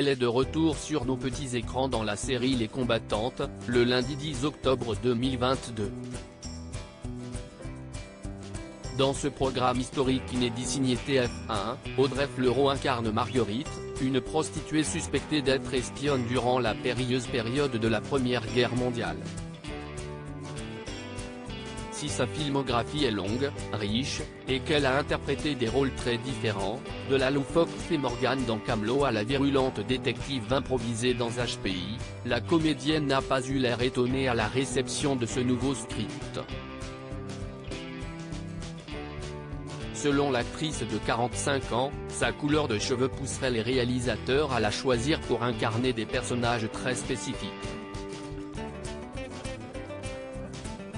Elle est de retour sur nos petits écrans dans la série Les Combattantes, le lundi 10 octobre 2022. Dans ce programme historique inédit signé TF1, Audrey Fleurot incarne Marguerite, une prostituée suspectée d'être espionne durant la périlleuse période de la Première Guerre mondiale. Si sa filmographie est longue, riche, et qu'elle a interprété des rôles très différents, de la loufoque Fée Morgane dans Kaamelott à la virulente détective improvisée dans HPI, la comédienne n'a pas eu l'air étonnée à la réception de ce nouveau script. Selon l'actrice de 45 ans, sa couleur de cheveux pousserait les réalisateurs à la choisir pour incarner des personnages très spécifiques.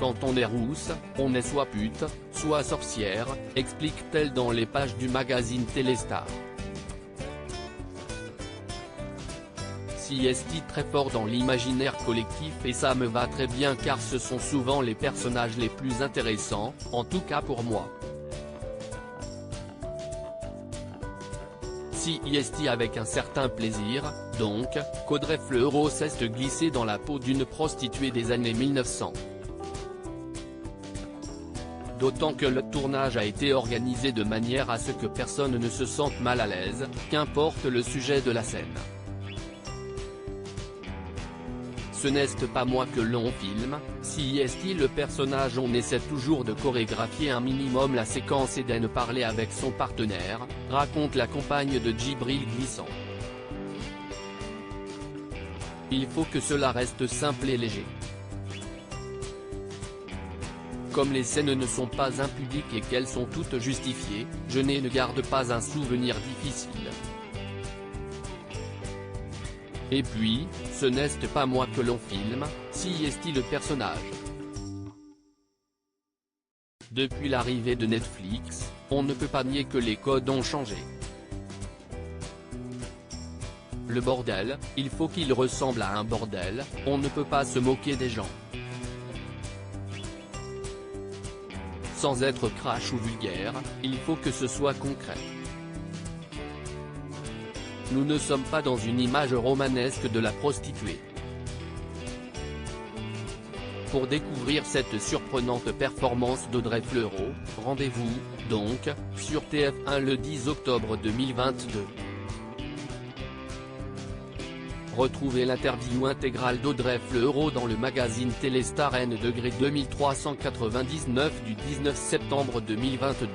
Quand on est rousse, on est soit pute, soit sorcière, explique-t-elle dans les pages du magazine Téléstar. Si est très fort dans l'imaginaire collectif et ça me va très bien car ce sont souvent les personnages les plus intéressants, en tout cas pour moi. Si est avec un certain plaisir, donc, qu'Audrey Fleurot cesse de glisser dans la peau d'une prostituée des années 1900. D'autant que le tournage a été organisé de manière à ce que personne ne se sente mal à l'aise, qu'importe le sujet de la scène. Ce n'est pas moi que l'on filme, si est le personnage on essaie toujours de chorégraphier un minimum la séquence et de parler avec son partenaire, raconte la compagne de Djibril Glissant. Il faut que cela reste simple et léger. Comme les scènes ne sont pas impudiques et qu'elles sont toutes justifiées, je ne garde pas un souvenir difficile. Et puis, ce n'est pas moi que l'on filme, si est le personnage. Depuis l'arrivée de Netflix, on ne peut pas nier que les codes ont changé. Le bordel, il faut qu'il ressemble à un bordel, on ne peut pas se moquer des gens. Sans être crash ou vulgaire, il faut que ce soit concret. Nous ne sommes pas dans une image romanesque de la prostituée. Pour découvrir cette surprenante performance d'Audrey Fleurot, rendez-vous, donc, sur TF1 le 10 octobre 2022. Retrouvez l'interview intégrale d'Audrey Fleurot dans le magazine Téléstar N° 2399 du 19 septembre 2022.